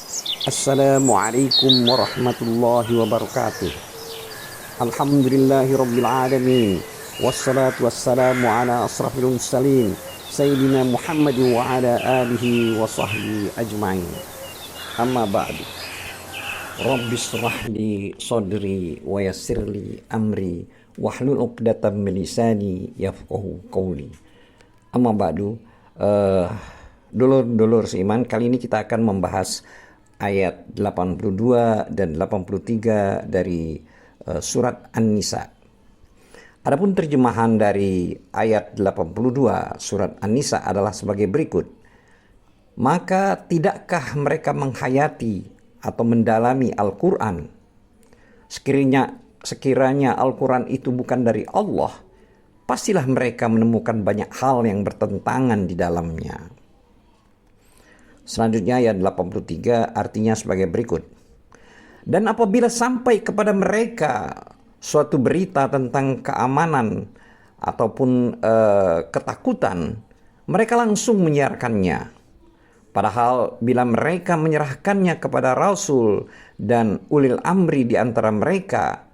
Assalamualaikum warahmatullahi wabarakatuh. Alhamdulillahi rabbil alamin. Wassalatu wassalamu ala asrafil mursalin Sayyidina Muhammad wa ala alihi wa sahbihi ajma'in. Amma ba'du. Rabbi shrah li sadri wa yassir li amri wahlul 'uqdatam min lisani yafqahu qawli. Amma ba'du. Dulur-dulur seiman, kali ini kita akan membahas ayat 82 dan 83 dari surat An-Nisa. Adapun terjemahan dari ayat 82 surat An-Nisa adalah sebagai berikut. Maka tidakkah mereka menghayati atau mendalami Al-Quran? Sekiranya Al-Quran itu bukan dari Allah, pastilah mereka menemukan banyak hal yang bertentangan di dalamnya. Selanjutnya ayat 83 artinya sebagai berikut. Dan apabila sampai kepada mereka suatu berita tentang keamanan ataupun ketakutan, mereka langsung menyiarkannya. Padahal bila mereka menyerahkannya kepada Rasul dan ulil amri di antara mereka,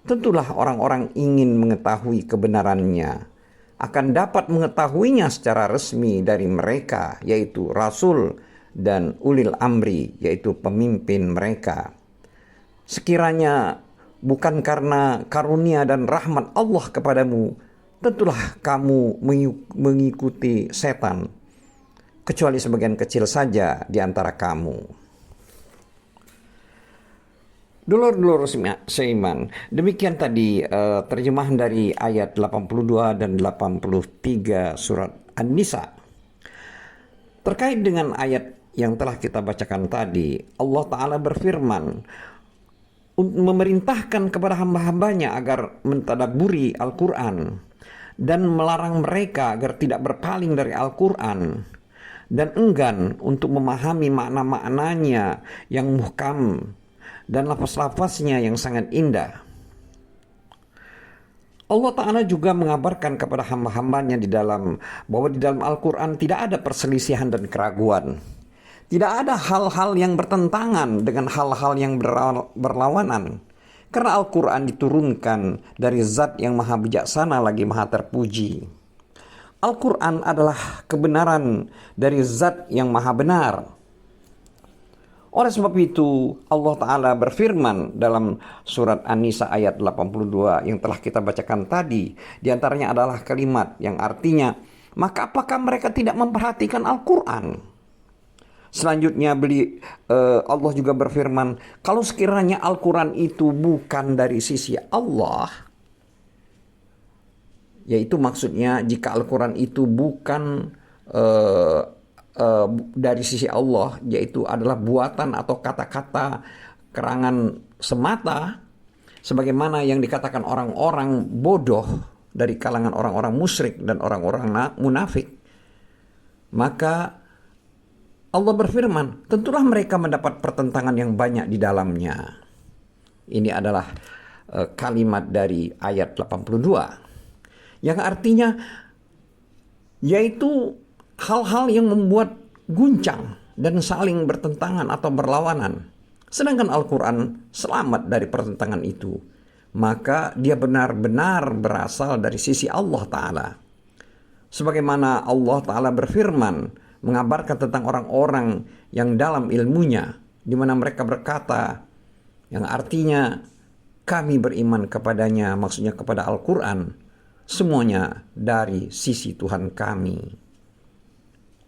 tentulah orang-orang ingin mengetahui kebenarannya, akan dapat mengetahuinya secara resmi dari mereka, yaitu Rasul dan ulil amri, yaitu pemimpin mereka. Sekiranya bukan karena karunia dan rahmat Allah kepadamu, tentulah kamu mengikuti setan, kecuali sebagian kecil saja di antara kamu. Dulur-dulur seiman, demikian tadi terjemahan dari ayat 82 dan 83 surat An-Nisa. Terkait dengan ayat yang telah kita bacakan tadi, Allah Ta'ala berfirman memerintahkan kepada hamba-hambanya agar mentadabburi Al-Quran dan melarang mereka agar tidak berpaling dari Al-Quran dan enggan untuk memahami makna-maknanya yang muhkam dan lafaz-lafaznya yang sangat indah. Allah Ta'ala juga mengabarkan kepada hamba-hambanya bahwa di dalam Al-Quran tidak ada perselisihan dan keraguan. Tidak ada hal-hal yang bertentangan dengan hal-hal yang berlawanan. Karena Al-Quran diturunkan dari zat yang maha bijaksana lagi maha terpuji. Al-Quran adalah kebenaran dari zat yang maha benar. Oleh sebab itu Allah Ta'ala berfirman dalam surat An-Nisa ayat 82 yang telah kita bacakan tadi. Di antaranya adalah kalimat yang artinya, maka apakah mereka tidak memperhatikan Al-Quran? Selanjutnya Allah juga berfirman, kalau sekiranya Al-Quran itu bukan dari sisi Allah, yaitu maksudnya jika Al-Quran itu bukan dari sisi Allah, yaitu adalah buatan atau kata-kata kerangan semata, sebagaimana yang dikatakan orang-orang bodoh dari kalangan orang-orang musyrik dan orang-orang munafik, maka Allah berfirman, tentulah mereka mendapat pertentangan yang banyak di dalamnya. Ini adalah kalimat dari ayat 82. Yang artinya, yaitu hal-hal yang membuat guncang dan saling bertentangan atau berlawanan. Sedangkan Al-Quran selamat dari pertentangan itu. Maka dia benar-benar berasal dari sisi Allah Ta'ala. Sebagaimana Allah Ta'ala berfirman, mengabarkan tentang orang-orang yang dalam ilmunya, di mana mereka berkata, yang artinya kami beriman kepadanya, maksudnya kepada Al-Quran, semuanya dari sisi Tuhan kami.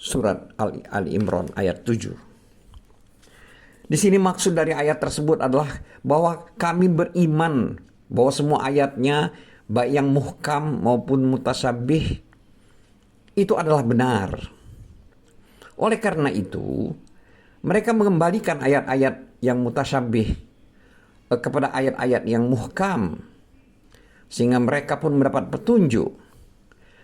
Surat Ali Imran ayat 7. Di sini maksud dari ayat tersebut adalah bahwa kami beriman bahwa semua ayatnya, baik yang muhkam maupun mutasyabih, itu adalah benar. Oleh karena itu, mereka mengembalikan ayat-ayat yang mutasyabih kepada ayat-ayat yang muhkam, sehingga mereka pun mendapat petunjuk.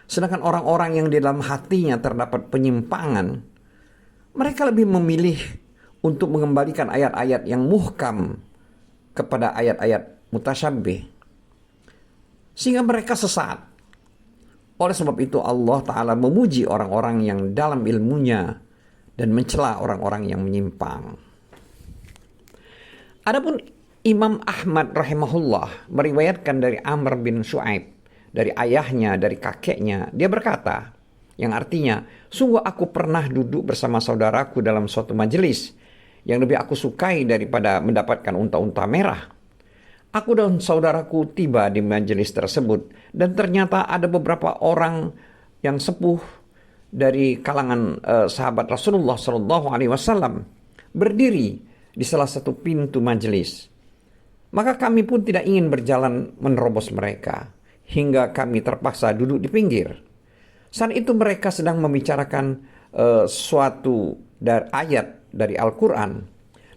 Sedangkan orang-orang yang di dalam hatinya terdapat penyimpangan, mereka lebih memilih untuk mengembalikan ayat-ayat yang muhkam kepada ayat-ayat mutasyabih, sehingga mereka sesat. Oleh sebab itu Allah Ta'ala memuji orang-orang yang dalam ilmunya dan mencela orang-orang yang menyimpang. Adapun Imam Ahmad rahimahullah meriwayatkan dari Amr bin Shu'aib, dari ayahnya, dari kakeknya, dia berkata, yang artinya, sungguh aku pernah duduk bersama saudaraku dalam suatu majelis yang lebih aku sukai daripada mendapatkan unta-unta merah. Aku dan saudaraku tiba di majelis tersebut dan ternyata ada beberapa orang yang sepuh dari kalangan sahabat Rasulullah SAW berdiri di salah satu pintu majelis. Maka kami pun tidak ingin berjalan menerobos mereka, hingga kami terpaksa duduk di pinggir. Saat itu mereka sedang membicarakan suatu ayat dari Al-Quran.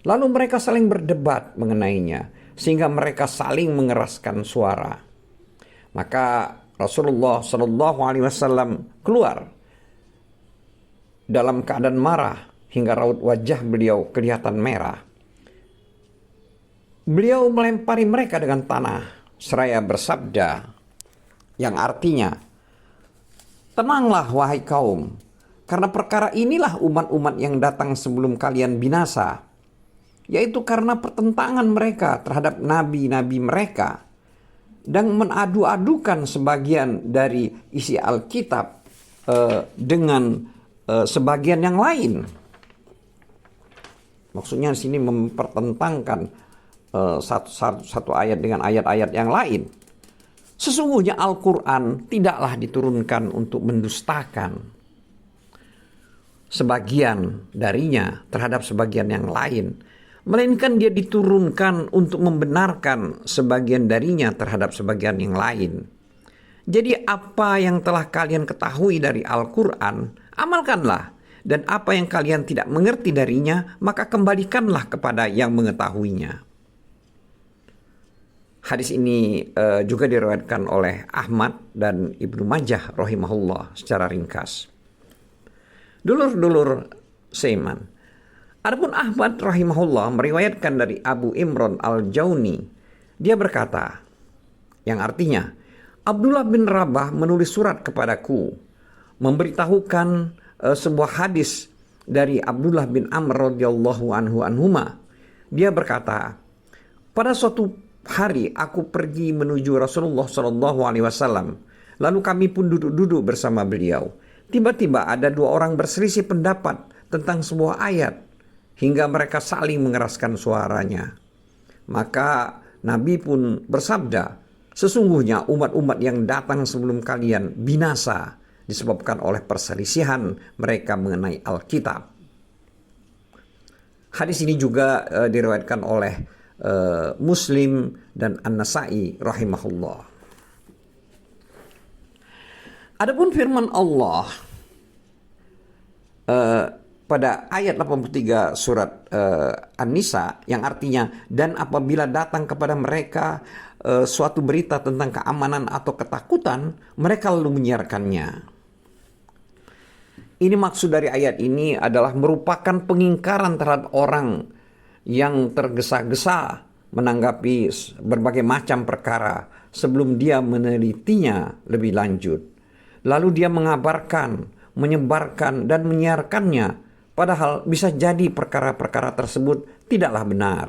Lalu mereka saling berdebat mengenainya, sehingga mereka saling mengeraskan suara. Maka Rasulullah SAW keluar dalam keadaan marah, hingga raut wajah beliau kelihatan merah. Beliau melempari mereka dengan tanah, seraya bersabda, yang artinya, tenanglah wahai kaum, karena perkara inilah umat-umat yang datang sebelum kalian binasa, yaitu karena pertentangan mereka terhadap nabi-nabi mereka, dan mengadu-adukan sebagian dari isi Alkitab dengan sebagian yang lain. Maksudnya di sini mempertentangkan satu ayat dengan ayat-ayat yang lain. Sesungguhnya Al-Quran tidaklah diturunkan untuk mendustakan sebagian darinya terhadap sebagian yang lain, melainkan dia diturunkan untuk membenarkan sebagian darinya terhadap sebagian yang lain. Jadi apa yang telah kalian ketahui dari Al-Quran, amalkanlah. Dan apa yang kalian tidak mengerti darinya, maka kembalikanlah kepada yang mengetahuinya. Hadis ini juga diriwayatkan oleh Ahmad dan Ibnu Majah rahimahullah secara ringkas. Dulur-dulur seiman. Adapun Ahmad rahimahullah meriwayatkan dari Abu Imran al-Jauni. Dia berkata, yang artinya, Abdullah bin Rabah menulis surat kepadaku, memberitahukan sebuah hadis dari Abdullah bin Amr radhiyallahu anhuma. Dia berkata, pada suatu hari aku pergi menuju Rasulullah SAW. Lalu kami pun duduk-duduk bersama beliau. Tiba-tiba ada dua orang berselisih pendapat tentang sebuah ayat, hingga mereka saling mengeraskan suaranya. Maka Nabi pun bersabda, sesungguhnya umat-umat yang datang sebelum kalian binasa disebabkan oleh perselisihan mereka mengenai Alkitab. Hadis ini juga diriwayatkan oleh Muslim dan An-Nasa'i rahimahullah. Adapun firman Allah pada ayat 83 surat An-Nisa yang artinya, dan apabila datang kepada mereka suatu berita tentang keamanan atau ketakutan, mereka lalu menyiarkannya. Ini maksud dari ayat ini adalah merupakan pengingkaran terhadap orang yang tergesa-gesa menanggapi berbagai macam perkara sebelum dia menelitinya lebih lanjut. Lalu dia mengabarkan, menyebarkan, dan menyiarkannya, padahal bisa jadi perkara-perkara tersebut tidaklah benar.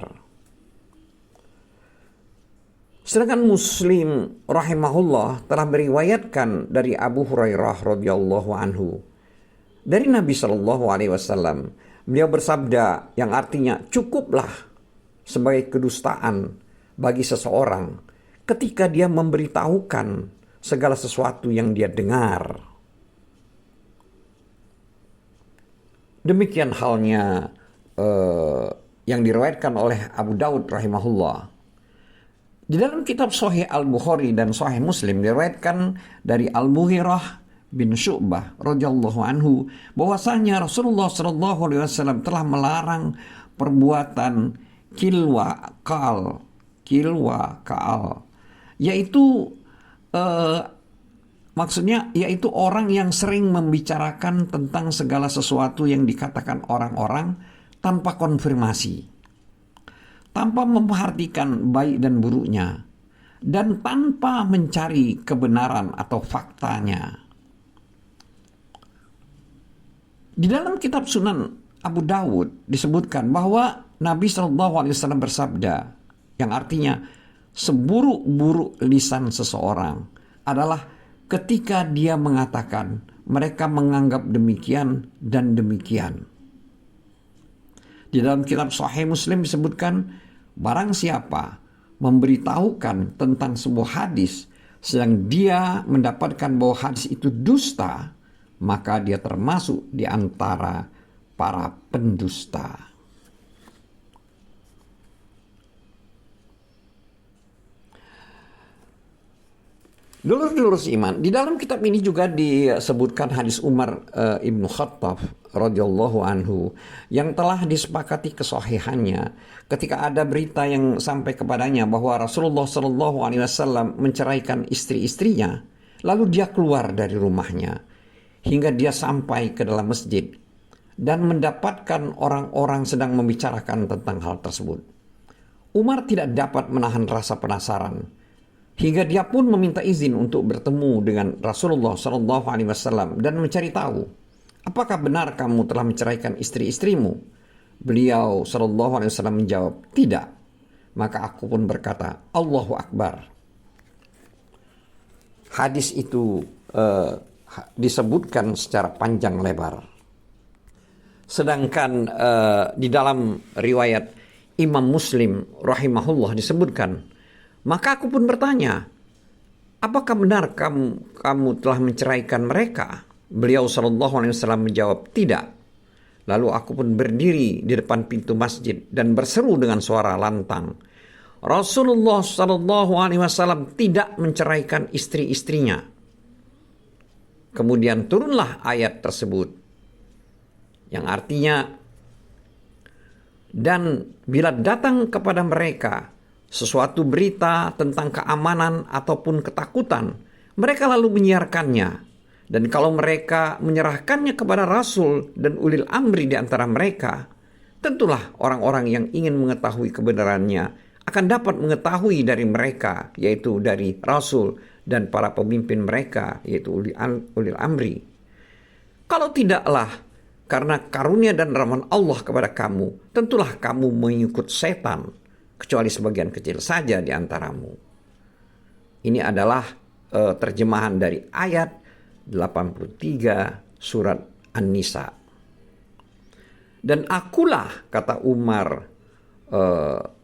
Sedangkan Muslim rahimahullah telah meriwayatkan dari Abu Hurairah radhiyallahu anhu dari Nabi SAW. Beliau bersabda yang artinya, cukuplah sebagai kedustaan bagi seseorang ketika dia memberitahukan segala sesuatu yang dia dengar. Demikian halnya yang diriwayatkan oleh Abu Daud rahimahullah. Di dalam kitab Sahih Al-Bukhari dan Sahih Muslim diriwayatkan dari Al-Mughirah bin Syu'bah radhiyallahu anhu bahwasanya Rasulullah SAW telah melarang perbuatan kilwa kaal, yaitu maksudnya yaitu orang yang sering membicarakan tentang segala sesuatu yang dikatakan orang-orang tanpa konfirmasi, tanpa memperhatikan baik dan buruknya, dan tanpa mencari kebenaran atau faktanya. Di dalam kitab Sunan Abu Dawud disebutkan bahwa Nabi SAW bersabda, yang artinya seburuk-buruk lisan seseorang adalah ketika dia mengatakan mereka menganggap demikian dan demikian. Di dalam kitab Sahih Muslim disebutkan, barang siapa memberitahukan tentang sebuah hadis sedang dia mendapatkan bahwa hadis itu dusta, maka dia termasuk di antara para pendusta. Dulur-dulur iman, di dalam kitab ini juga disebutkan hadis Umar ibnu Khattab radhiyallahu anhu yang telah disepakati kesahihannya ketika ada berita yang sampai kepadanya bahwa Rasulullah Shallallahu Alaihi Wasallam menceraikan istri-istrinya, lalu dia keluar dari rumahnya hingga dia sampai ke dalam masjid dan mendapatkan orang-orang sedang membicarakan tentang hal tersebut. Umar tidak dapat menahan rasa penasaran, hingga dia pun meminta izin untuk bertemu dengan Rasulullah Shallallahu Alaihi Wasallam dan mencari tahu, apakah benar kamu telah menceraikan istri-istrimu? Beliau Shallallahu Alaihi Wasallam menjawab, tidak. Maka aku pun berkata, Allahu Akbar. Hadis itu disebutkan secara panjang lebar. Sedangkan di dalam riwayat Imam Muslim rahimahullah disebutkan, maka aku pun bertanya, apakah benar kamu telah menceraikan mereka? Beliau Shallallahu Alaihi Wasallam menjawab, tidak. Lalu aku pun berdiri di depan pintu masjid dan berseru dengan suara lantang, Rasulullah Shallallahu Alaihi Wasallam tidak menceraikan istri-istrinya. Kemudian turunlah ayat tersebut, yang artinya, dan bila datang kepada mereka sesuatu berita tentang keamanan ataupun ketakutan, mereka lalu menyiarkannya. Dan kalau mereka menyerahkannya kepada Rasul dan ulil amri di antara mereka, tentulah orang-orang yang ingin mengetahui kebenarannya akan dapat mengetahui dari mereka, yaitu dari Rasul dan para pemimpin mereka, yaitu ulil amri. Kalau tidaklah karena karunia dan rahmat Allah kepada kamu, tentulah kamu mengikut setan, kecuali sebagian kecil saja di antaramu. Ini adalah terjemahan dari ayat 83 surat An-Nisa. Dan akulah, kata Umar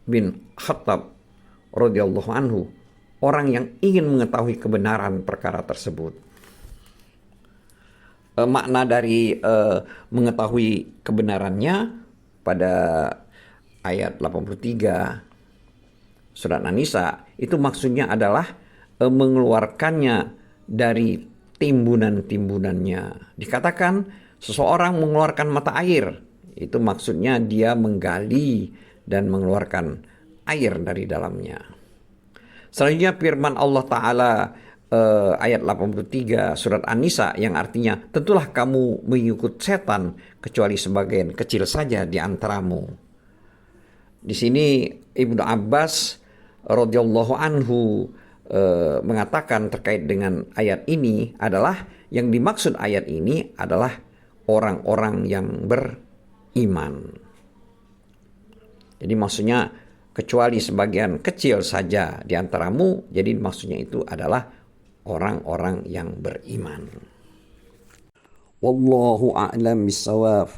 bin Khattab radhiyallahu anhu, orang yang ingin mengetahui kebenaran perkara tersebut. Makna dari mengetahui kebenarannya pada ayat 83 surat An-Nisa itu maksudnya adalah mengeluarkannya dari timbunan-timbunannya. Dikatakan seseorang mengeluarkan mata air, itu maksudnya dia menggali dan mengeluarkan air dari dalamnya. Selanjutnya firman Allah Ta'ala ayat 83 surat An-Nisa yang artinya, tentulah kamu mengikut setan kecuali sebagian kecil saja di antaramu. Di sini Ibnu Abbas radhiyallahu anhu mengatakan terkait dengan ayat ini adalah, yang dimaksud ayat ini adalah orang-orang yang beriman. Jadi maksudnya kecuali sebagian kecil saja di antaramu, jadi maksudnya itu adalah orang-orang yang beriman. Wallahu a'lam bissawab.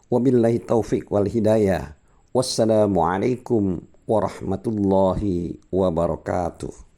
Wabillahi taufiq wal hidayah. Wassalamualaikum warahmatullahi wabarakatuh.